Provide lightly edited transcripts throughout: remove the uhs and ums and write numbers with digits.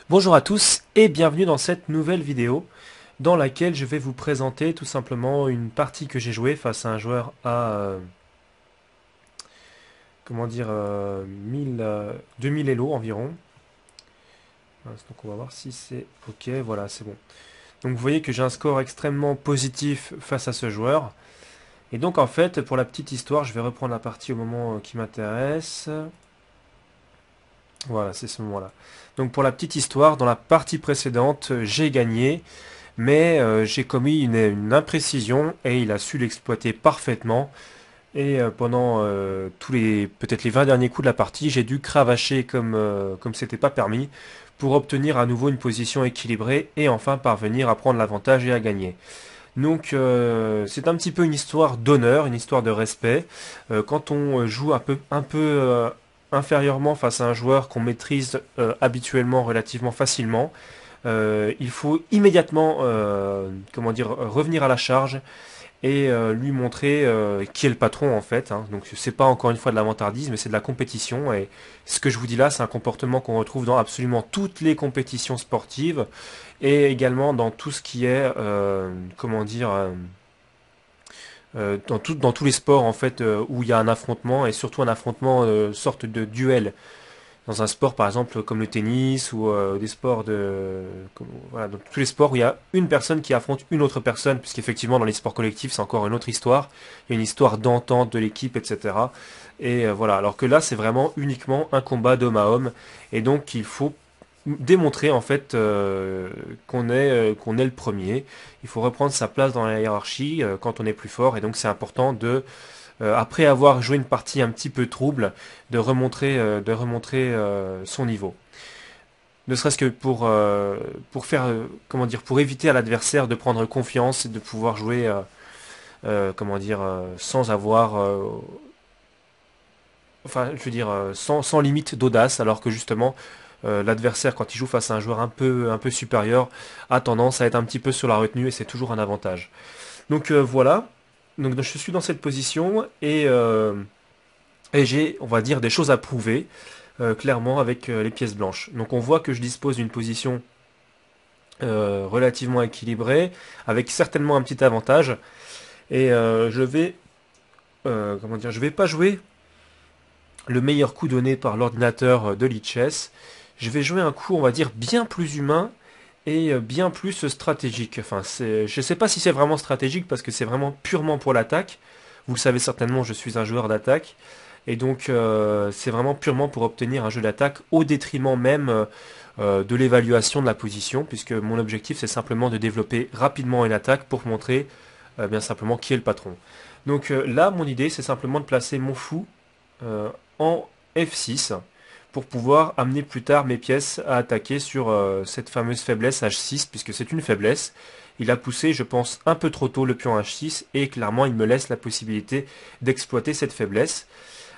Bonjour à tous et bienvenue dans cette nouvelle vidéo dans laquelle je vais vous présenter tout simplement une partie que j'ai jouée face à un joueur à comment dire 2000 Elo environ. Donc on va voir si c'est ok, voilà c'est bon. Donc vous voyez que j'ai un score extrêmement positif face à ce joueur. Et donc en fait pour la petite histoire je vais reprendre la partie au moment qui m'intéresse. Voilà c'est ce moment là. Donc pour la petite histoire, dans la partie précédente j'ai gagné. Mais j'ai commis une imprécision et il a su l'exploiter parfaitement. Et pendant peut-être les 20 derniers coups de la partie, j'ai dû cravacher comme c'était pas permis pour obtenir à nouveau une position équilibrée et enfin parvenir à prendre l'avantage et à gagner. Donc c'est un petit peu une histoire d'honneur, une histoire de respect. Quand on joue un peu inférieurement face à un joueur qu'on maîtrise habituellement relativement facilement, il faut immédiatement comment dire, revenir à la charge et lui montrer qui est le patron en fait. Hein. Donc c'est pas encore une fois de la vantardise, mais c'est de la compétition. Et ce que je vous dis là, c'est un comportement qu'on retrouve dans absolument toutes les compétitions sportives et également dans tout ce qui est comment dire dans tous les sports en fait où il y a un affrontement et surtout un affrontement sorte de duel dans un sport par exemple comme le tennis ou des sports voilà, donc tous les sports où il y a une personne qui affronte une autre personne, puisqu'effectivement dans les sports collectifs c'est encore une autre histoire, il y a une histoire d'entente de l'équipe, etc. Et voilà, alors que là c'est vraiment uniquement un combat d'homme à homme, et donc il faut démontrer en fait qu'on est le premier. Il faut reprendre sa place dans la hiérarchie quand on est plus fort, et donc c'est important de après avoir joué une partie un petit peu trouble, de remontrer son niveau. Ne serait-ce que pour faire, comment dire, pour éviter à l'adversaire de prendre confiance et de pouvoir jouer, comment dire, sans avoir, enfin, je veux dire, sans limite d'audace, alors que justement, l'adversaire, quand il joue face à un joueur un peu supérieur, a tendance à être un petit peu sur la retenue et c'est toujours un avantage. Donc voilà. Donc je suis dans cette position et j'ai, on va dire, des choses à prouver, clairement, avec les pièces blanches. Donc on voit que je dispose d'une position relativement équilibrée, avec certainement un petit avantage. Et je vais, comment dire, je vais pas jouer le meilleur coup donné par l'ordinateur de Lichess. Je vais jouer un coup, on va dire, bien plus humain et bien plus stratégique. Enfin, je ne sais pas si c'est vraiment stratégique parce que c'est vraiment purement pour l'attaque. Vous le savez certainement, je suis un joueur d'attaque. Et donc, c'est vraiment purement pour obtenir un jeu d'attaque au détriment même de l'évaluation de la position, puisque mon objectif, c'est simplement de développer rapidement une attaque pour montrer bien simplement qui est le patron. Donc là, mon idée, c'est simplement de placer mon fou euh, en F6 pour pouvoir amener plus tard mes pièces à attaquer sur cette fameuse faiblesse H6, puisque c'est une faiblesse. Il a poussé, je pense, un peu trop tôt le pion H6, et clairement, il me laisse la possibilité d'exploiter cette faiblesse.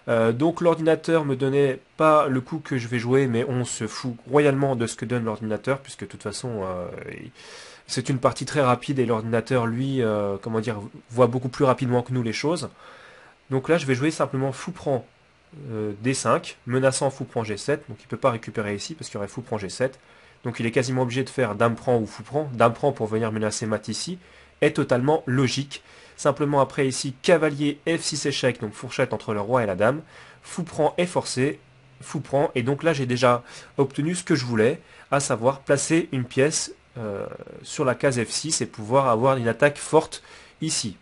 Donc l'ordinateur me donnait pas le coup que je vais jouer, mais on se fout royalement de ce que donne l'ordinateur, puisque de toute façon, c'est une partie très rapide, et l'ordinateur, lui, comment dire, voit beaucoup plus rapidement que nous les choses. Donc là, je vais jouer simplement fou prend D5, menaçant fou prend G7, donc il ne peut pas récupérer ici parce qu'il y aurait fou prend G7. Donc il est quasiment obligé de faire dame prend ou fou prend. Dame prend pour venir menacer mat ici est totalement logique. Simplement après ici, cavalier F6 échec, donc fourchette entre le roi et la dame. Fou prend est forcé, fou prend, et donc là j'ai déjà obtenu ce que je voulais, à savoir placer une pièce sur la case F6 et pouvoir avoir une attaque forte ici.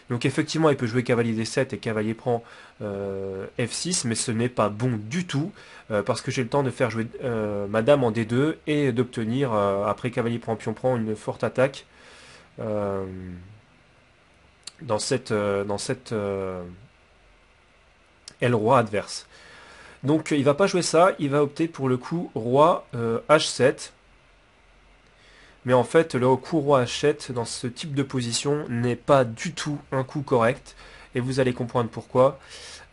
Donc effectivement, il peut jouer cavalier D7 et cavalier prend F6, mais ce n'est pas bon du tout, parce que j'ai le temps de faire jouer ma dame en D2 et d'obtenir, après cavalier prend pion prend, une forte attaque euh, dans cette aile roi adverse. Donc il va pas jouer ça, il va opter pour le coup roi H7. Mais en fait, le coup roi H7 dans ce type de position n'est pas du tout un coup correct. Et vous allez comprendre pourquoi.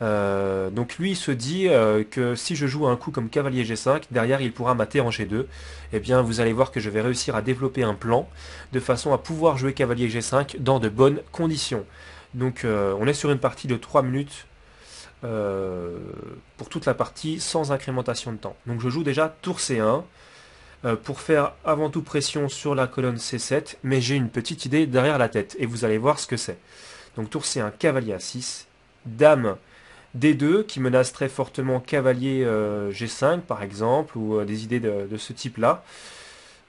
Donc lui il se dit que si je joue un coup comme cavalier G5, derrière il pourra mater en G2. Eh bien vous allez voir que je vais réussir à développer un plan de façon à pouvoir jouer cavalier G5 dans de bonnes conditions. Donc on est sur une partie de 3 minutes pour toute la partie sans incrémentation de temps. Donc je joue déjà tour C1. pour faire avant tout pression sur la colonne C7, mais j'ai une petite idée derrière la tête, et vous allez voir ce que c'est. Donc tour C1, cavalier A6, dame D2, qui menace très fortement cavalier G5 par exemple, ou des idées de ce type-là.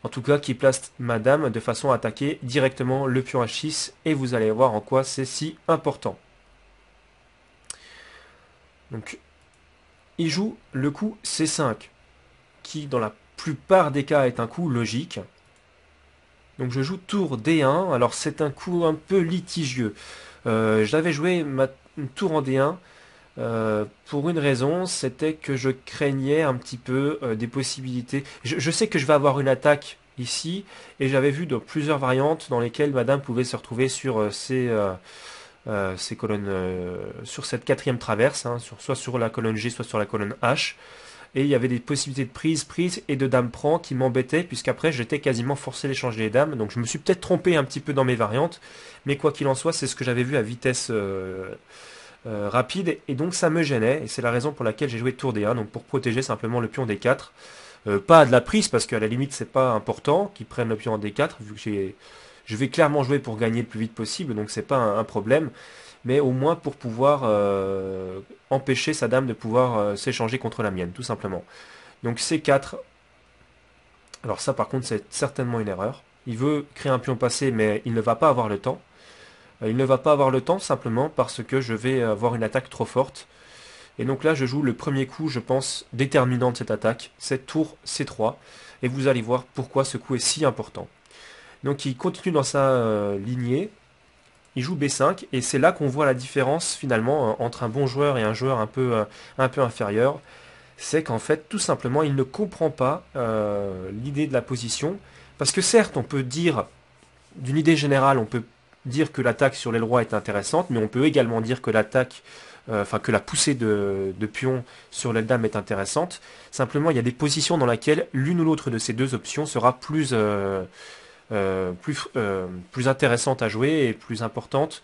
En tout cas, qui place ma dame de façon à attaquer directement le pion H6, et vous allez voir en quoi c'est si important. Donc, il joue le coup C5, qui dans la plupart des cas est un coup logique. Donc je joue tour D1, alors c'est un coup un peu litigieux. J'avais joué ma tour en D1 pour une raison, c'était que je craignais un petit peu des possibilités. Je sais que je vais avoir une attaque ici, et j'avais vu dans plusieurs variantes dans lesquelles madame pouvait se retrouver sur ces colonnes, sur cette quatrième traverse, hein, soit sur la colonne G, soit sur la colonne H. Et il y avait des possibilités de prise et de dame prend qui m'embêtaient, puisqu'après j'étais quasiment forcé d'échanger les dames. Donc je me suis peut-être trompé un petit peu dans mes variantes, mais quoi qu'il en soit, c'est ce que j'avais vu à vitesse rapide, et donc ça me gênait, et c'est la raison pour laquelle j'ai joué tour D1, donc pour protéger simplement le pion D4. Pas de la prise, parce qu'à la limite c'est pas important qu'ils prennent le pion en D4, vu que je vais clairement jouer pour gagner le plus vite possible, donc c'est pas un problème, mais au moins pour pouvoir empêcher sa dame de pouvoir s'échanger contre la mienne, tout simplement. Donc C4, alors ça par contre c'est certainement une erreur. Il veut créer un pion passé, mais il ne va pas avoir le temps. Il ne va pas avoir le temps simplement parce que je vais avoir une attaque trop forte. Et donc là je joue le premier coup, je pense, déterminant de cette attaque, c'est tour C3. Et vous allez voir pourquoi ce coup est si important. Donc il continue dans sa lignée. Il joue B5, et c'est là qu'on voit la différence finalement entre un bon joueur et un joueur un peu inférieur. C'est qu'en fait, tout simplement, il ne comprend pas l'idée de la position. Parce que certes, on peut dire, d'une idée générale, on peut dire que l'attaque sur l'aile roi est intéressante, mais on peut également dire que l'attaque, que la poussée de pion sur l'aile dame est intéressante. Simplement, il y a des positions dans lesquelles l'une ou l'autre de ces deux options sera plus intéressante à jouer et plus importante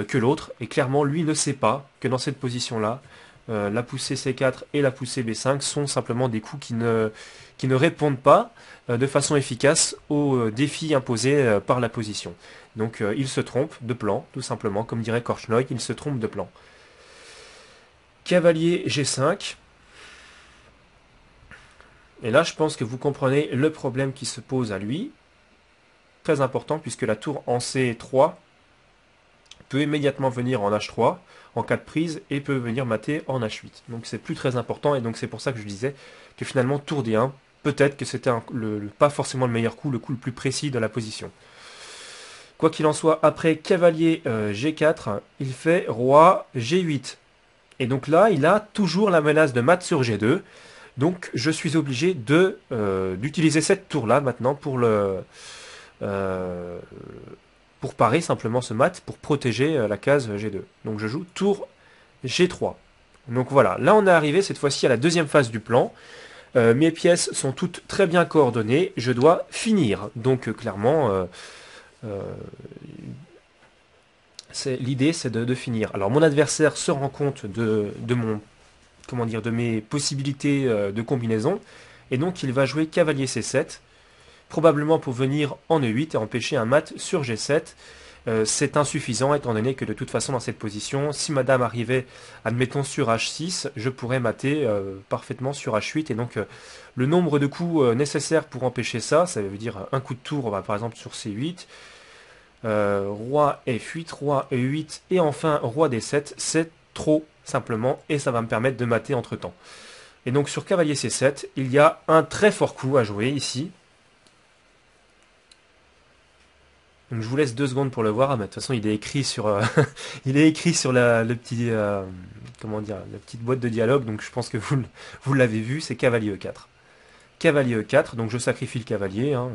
que l'autre. Et clairement, lui ne sait pas que dans cette position-là, la poussée C4 et la poussée B5 sont simplement des coups qui ne répondent pas de façon efficace aux défis imposés par la position. Donc il se trompe de plan, tout simplement, comme dirait Korchnoi, il se trompe de plan. Cavalier G5. Et là, je pense que vous comprenez le problème qui se pose à lui. Très important, puisque la tour en C3 peut immédiatement venir en H3 en cas de prise, et peut venir mater en H8. Donc c'est plus très important, et donc c'est pour ça que je disais que finalement tour D1, peut-être que c'était pas forcément le meilleur coup, le coup le plus précis de la position. Quoi qu'il en soit, après cavalier G4, il fait roi G8. Et donc là, il a toujours la menace de mat sur G2. Donc je suis obligé d'utiliser cette tour-là maintenant pour parer simplement ce mat, pour protéger la case G2. Donc je joue tour G3. Donc voilà, là on est arrivé cette fois-ci à la deuxième phase du plan. Mes pièces sont toutes très bien coordonnées, je dois finir. Donc clairement, l'idée c'est de finir. Alors mon adversaire se rend compte de mes possibilités de combinaison, et donc il va jouer cavalier C7, probablement pour venir en E8 et empêcher un mat sur G7. C'est insuffisant, étant donné que de toute façon dans cette position, si madame arrivait, admettons, sur H6, je pourrais mater parfaitement sur H8, et donc le nombre de coups nécessaires pour empêcher ça, ça veut dire un coup de tour, par exemple sur C8, roi F8, roi E8, et enfin roi D7, c'est trop simplement, et ça va me permettre de mater entre temps. Et donc sur cavalier C7, il y a un très fort coup à jouer ici. Donc je vous laisse 2 secondes pour le voir. Mais de toute façon, il est écrit sur, il est écrit sur la petite boîte de dialogue. Donc je pense que vous l'avez vu. C'est cavalier E4. Cavalier E4. Donc je sacrifie le cavalier. Hein.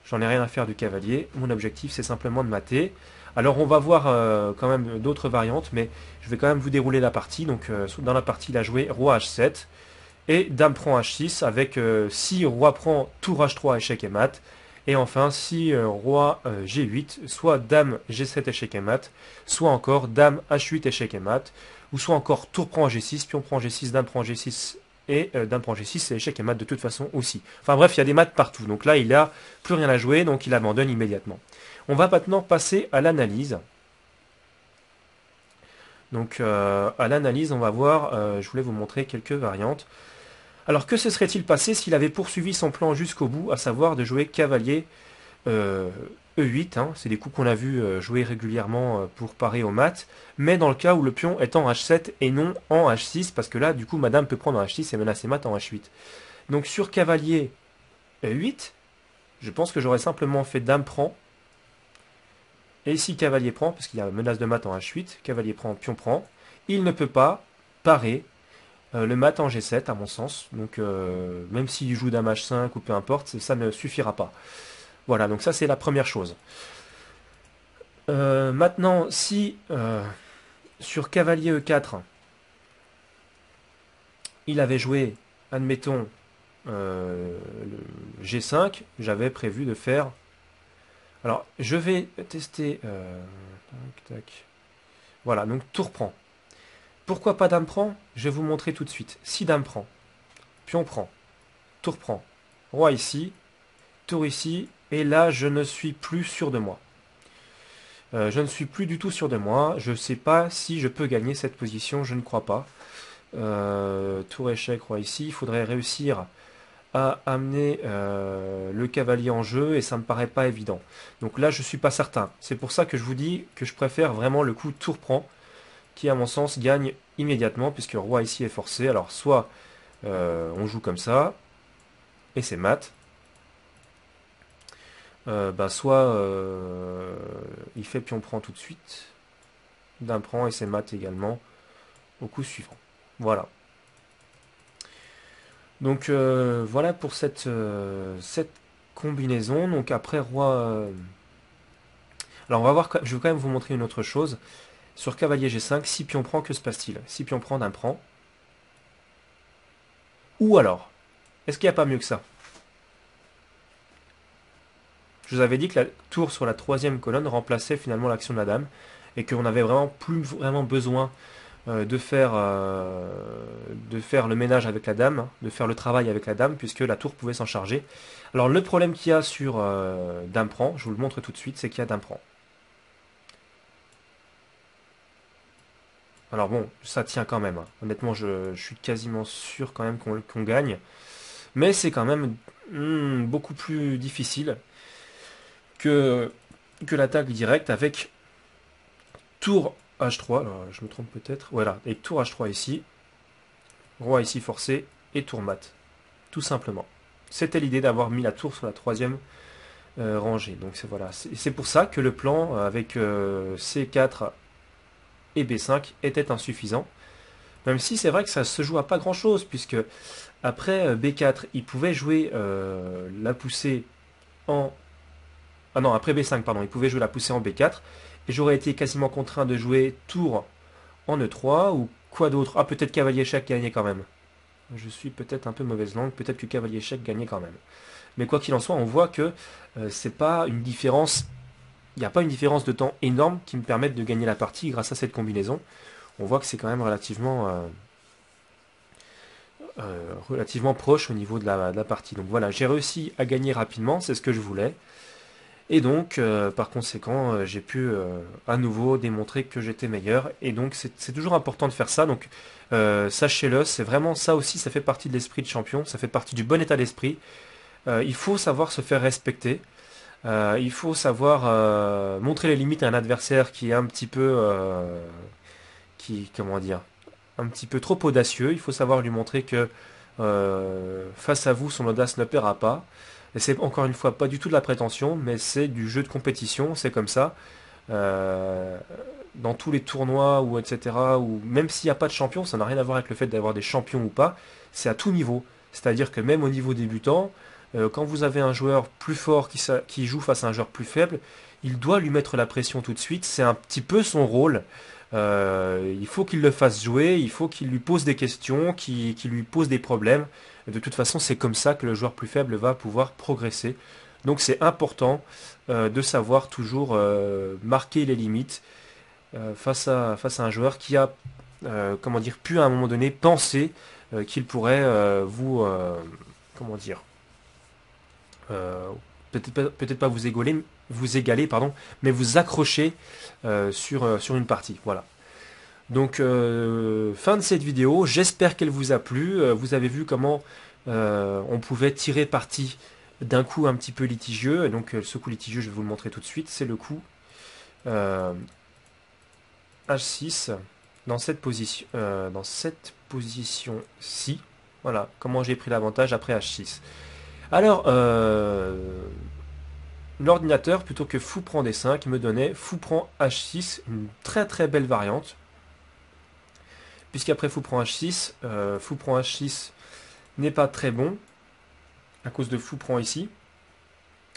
J'en ai rien à faire du cavalier. Mon objectif, c'est simplement de mater. Alors on va voir quand même d'autres variantes, mais je vais quand même vous dérouler la partie. Donc dans la partie, il a joué roi H7 et dame prend H6 avec si roi prend tour H3 échec et mat. Et enfin, si roi G8, soit dame G7 échec et mat, soit encore dame H8 échec et mat, ou soit encore tour prend G6, pion prend G6, dame prend G6 et dame prend G6, c'est échec et mat de toute façon aussi. Enfin bref, il y a des maths partout. Donc là, il n'a plus rien à jouer, donc il abandonne immédiatement. On va maintenant passer à l'analyse. Donc à l'analyse, on va voir, je voulais vous montrer quelques variantes. Alors que se serait-il passé s'il avait poursuivi son plan jusqu'au bout, à savoir de jouer cavalier E8, hein, c'est des coups qu'on a vu jouer régulièrement pour parer au mat, mais dans le cas où le pion est en H7 et non en H6, parce que là, du coup, madame peut prendre en H6 et menacer mat en H8. Donc sur cavalier E8, je pense que j'aurais simplement fait dame prend, et ici cavalier prend, parce qu'il y a menace de mat en H8, cavalier prend, pion prend, il ne peut pas parer le mat en G7 à mon sens, donc même s'il joue dame H5 ou peu importe, ça ne suffira pas. Voilà, donc ça c'est la première chose. Maintenant, si sur cavalier E4, il avait joué, admettons, le G5, j'avais prévu de faire... Alors, je vais tester... tac, tac. Voilà, donc tour prend. Pourquoi pas dame prend? Je vais vous montrer tout de suite. Si dame prend, pion prend, tour prend, roi ici, tour ici, et là je ne suis plus sûr de moi. Je ne suis plus du tout sûr de moi. Je ne sais pas si je peux gagner cette position, je ne crois pas. Tour échec, roi ici. Il faudrait réussir à amener le cavalier en jeu et ça me paraît pas évident. Donc là, je suis pas certain. C'est pour ça que je vous dis que je préfère vraiment le coup tour prend, qui à mon sens gagne immédiatement puisque roi ici est forcé. Alors soit on joue comme ça et c'est mat. Soit il fait pion prend tout de suite, dame prend et c'est mat également au coup suivant. Voilà. Donc voilà pour cette combinaison. Donc après roi... Alors on va voir, je vais quand même vous montrer une autre chose. Sur cavalier G5, si pion prend, que se passe-t-il? Si pion prend, dame prend. Ou alors, est-ce qu'il n'y a pas mieux que ça? Je vous avais dit que la tour sur la troisième colonne remplaçait finalement l'action de la dame et qu'on n'avait vraiment plus vraiment besoin de faire le ménage avec la dame, de faire le travail avec la dame, puisque la tour pouvait s'en charger. Alors le problème qu'il y a sur dame prend, je vous le montre tout de suite, c'est qu'il y a dame prend. Alors bon, ça tient quand même, hein. Honnêtement, je suis quasiment sûr quand même qu'on gagne. Mais c'est quand même beaucoup plus difficile que, que l'attaque directe avec tour H3. Alors je me trompe peut-être. Voilà, et tour H3 ici. Roi ici forcé et tour mat. Tout simplement. C'était l'idée d'avoir mis la tour sur la troisième rangée. Donc voilà, c'est pour ça que le plan avec C4 et B5 était insuffisant. Même si c'est vrai que ça se joue à pas grand chose, puisque après B4, il pouvait jouer la poussée en... Ah non, après B5, pardon, il pouvait jouer la poussée en B4, et j'aurais été quasiment contraint de jouer tour en E3, ou quoi d'autre? Ah, peut-être cavalier échec gagnait quand même. Je suis peut-être un peu mauvaise langue, peut-être que cavalier échec gagnait quand même. Mais quoi qu'il en soit, on voit que c'est pas une différence... Il n'y a pas une différence de temps énorme qui me permette de gagner la partie grâce à cette combinaison. On voit que c'est quand même relativement proche au niveau de la partie. Donc voilà, j'ai réussi à gagner rapidement, c'est ce que je voulais. Et donc, par conséquent, j'ai pu à nouveau démontrer que j'étais meilleur. Et donc, c'est toujours important de faire ça. Donc, sachez-le, c'est vraiment ça aussi, ça fait partie de l'esprit de champion, ça fait partie du bon état d'esprit. Il faut savoir se faire respecter. Il faut savoir montrer les limites à un adversaire qui est un petit peu, comment dire, un petit peu trop audacieux. Il faut savoir lui montrer que face à vous, son audace ne paiera pas. Et c'est encore une fois pas du tout de la prétention, mais c'est du jeu de compétition, c'est comme ça. Euh, dans tous les tournois ou etc. Ou même s'il n'y a pas de champion, ça n'a rien à voir avec le fait d'avoir des champions ou pas. C'est à tout niveau. C'est-à-dire que même au niveau débutant, quand vous avez un joueur plus fort qui joue face à un joueur plus faible, il doit lui mettre la pression tout de suite. C'est un petit peu son rôle. Il faut qu'il le fasse jouer, il faut qu'il lui pose des questions, qu'il lui pose des problèmes. De toute façon, c'est comme ça que le joueur plus faible va pouvoir progresser. Donc c'est important de savoir toujours marquer les limites face à un joueur qui a comment dire, pu à un moment donné penser qu'il pourrait vous... comment dire peut-être pas vous égaler, pardon, mais vous accrocher sur une partie. Voilà. Donc, fin de cette vidéo. J'espère qu'elle vous a plu. Vous avez vu comment on pouvait tirer parti d'un coup un petit peu litigieux. Et donc, ce coup litigieux, je vais vous le montrer tout de suite. C'est le coup H6 dans cette position-ci. Voilà, comment j'ai pris l'avantage après H6. Alors, l'ordinateur, plutôt que fou prend D5, me donnait fou prend H6, une très très belle variante. Puisqu'après fou prend H6 n'est pas très bon, à cause de fou prend ici.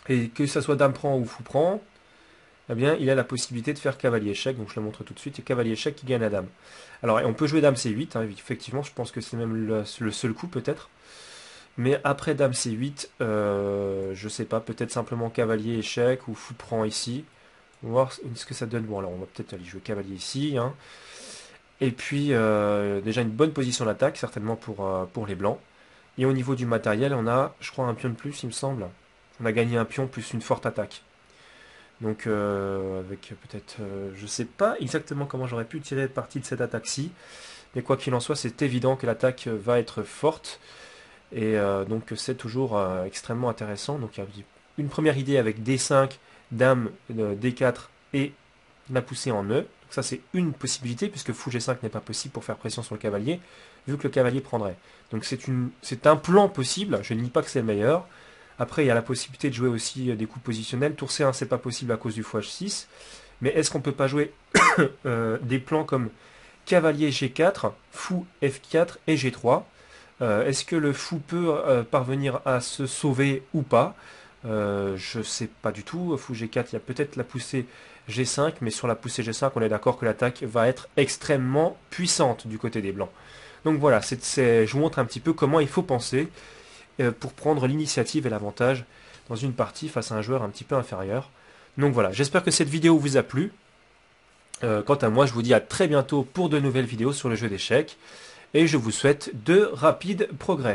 Et que ça soit dame prend ou fou prend, eh bien, il a la possibilité de faire cavalier échec, donc je le montre tout de suite, et cavalier échec qui gagne la dame. Alors, on peut jouer dame C8, hein, effectivement, je pense que c'est même le seul coup peut-être. Mais après dame C8, je sais pas, peut-être simplement cavalier échec ou fou prend ici. On va voir ce que ça donne. Bon, alors on va peut-être aller jouer cavalier ici. Hein. Et puis, déjà une bonne position d'attaque, certainement pour les blancs. Et au niveau du matériel, on a, je crois, un pion de plus, il me semble. On a gagné un pion plus une forte attaque. Donc, avec peut-être, je sais pas exactement comment j'aurais pu tirer parti de cette attaque-ci. Mais quoi qu'il en soit, c'est évident que l'attaque va être forte. Et donc c'est toujours extrêmement intéressant. Donc il y a une première idée avec D5, Dame, D4 et la poussée en E. Donc ça c'est une possibilité puisque Fou G5 n'est pas possible pour faire pression sur le cavalier, vu que le cavalier prendrait. Donc c'est un plan possible, je ne dis pas que c'est le meilleur. Après il y a la possibilité de jouer aussi des coups positionnels. Tour C1 c'est pas possible à cause du Fou H6. Mais est-ce qu'on peut pas jouer des plans comme cavalier G4, Fou F4 et G3 ? Est-ce que le fou peut parvenir à se sauver ou pas? Je sais pas du tout. Fou G4, il y a peut-être la poussée G5, mais sur la poussée G5, on est d'accord que l'attaque va être extrêmement puissante du côté des blancs. Donc voilà, je vous montre un petit peu comment il faut penser pour prendre l'initiative et l'avantage dans une partie face à un joueur un petit peu inférieur. Donc voilà, j'espère que cette vidéo vous a plu. Quant à moi, je vous dis à très bientôt pour de nouvelles vidéos sur le jeu d'échecs. Et je vous souhaite de rapides progrès.